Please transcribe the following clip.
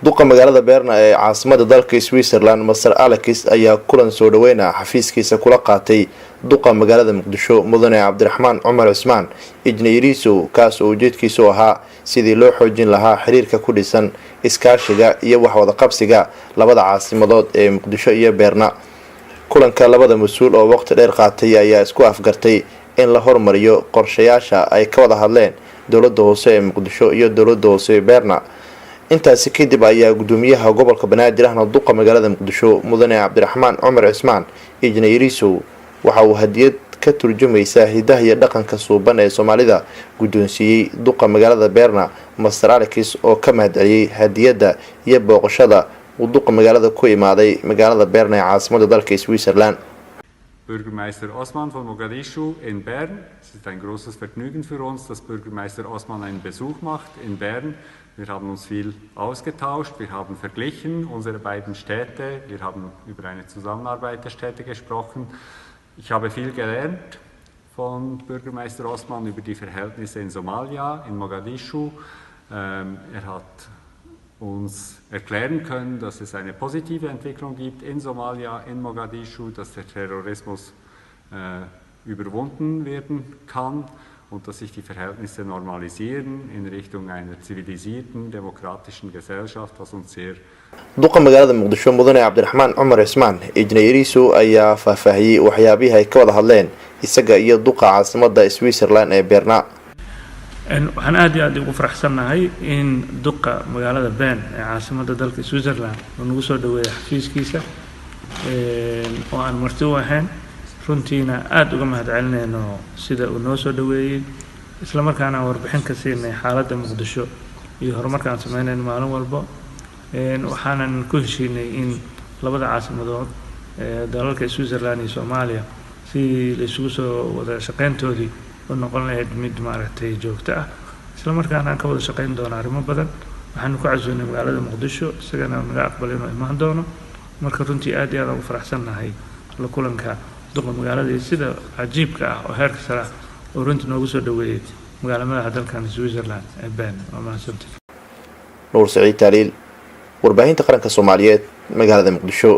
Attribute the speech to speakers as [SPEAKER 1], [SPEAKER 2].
[SPEAKER 1] duqa magaalada Berna ee caasimada dalka Switzerland Mr Alex ayaa kulan soo dhaweynaa xafiiskiisa kula qaatay duqa magaalada Muqdisho Mudane Cabdiraxmaan Cumar Cismaan Injineeriso kaas oo ujeedkiisu ahaa sidii loo xoojin lahaa xiriirka ku dhisan iskaashiga iyo wax wada qabsiga labada caasimadood ee Muqdisho iyo Berna. kulanka labada mas'uul oo waqti dheer qaatay ayaa isku afgartay in la hormariyo qorshayaasha ay ka wada hadleen dowladda hoose ee Muqdisho iyo dowladda hoose ee Berna. intaasi kadib ayaa gudoomiyaha gobolka Banaadir ahna duqa magaalada Muqdisho Mudane Cabdiraxmaan Cumar Cismaan Injineeriso waxa uu hadiyad ka turjumaysa hidaha iyo dhaqanka suuban ee Soomaalida gudoonsiyay duqa magaalada Berna Mr Alex oo ka mahadceliyay hadiyada iyo booqashada uu duqa magaalada ku imaaday magaalada Berna ee caasimada dalka Switzerland.
[SPEAKER 2] Bürgermeister Osman von Mogadischu in Bern. Es ist ein großes Vergnügen für uns, dass Bürgermeister Osman einen Besuch macht in Bern. Wir haben uns viel ausgetauscht, wir haben verglichen unsere beiden Städte, wir haben über eine Zusammenarbeit der Städte gesprochen. Ich habe viel gelernt von Bürgermeister Osman über die Verhältnisse in Somalia, in Mogadischu. Er hat uns erklären können, dass es eine positive Entwicklung gibt in Somalia, in Mogadischu, dass der Terrorismus überwunden werden kann und dass sich die Verhältnisse normalisieren in Richtung einer zivilisierten, demokratischen Gesellschaft, was uns sehr
[SPEAKER 1] duqa magaalada Muqdisho Mudane Cabdiraxmaan Cumar Cismaan Injineeriso ayaa faahfaahiyay waxyaabaha ay ka wada hadleen isaga iyo duqa caasimada Switzerland ee Berna.
[SPEAKER 3] waxaan aad ugu faraxsanahay in duqa magaalada Bern ee caasimada dalka Switzerland uu nagu soo dhaweeyay xafiiskiisa oo aan marti u ahayn runtiina aad uga mahadcelinayno sida uu noo soo dhaweeyay isla markaana warbixin ka siinay xaaladda Muqdisho iyo horumarka aan sameynayno maalin walba waxaanan ku heshiinay in labada caasimadood ee dalalka Switzerland iyo Soomaaliya si la isugu soo wada shaqeyntoodii oo noqon lahayd mid maaragtay joogto ah isla markaana aan ka wada shaqeyn doono arrimo badan waxaan ku casuunay magaalada Muqdisho isagana naga aqbalay inuu imaan doono marka runtii aad iyo aad ugu faraxsanahay la kulanka duqa magaalada sida cajiibka ah oo heerka sare oo runtii noogu soo dhaweeyay magaalada dalkan Switzerland ee Bern oo mahadsantahay.
[SPEAKER 1] Nuur Saciid Taliil warbaahinta qaranka Soomaaliyeed magaalada Muqdisho.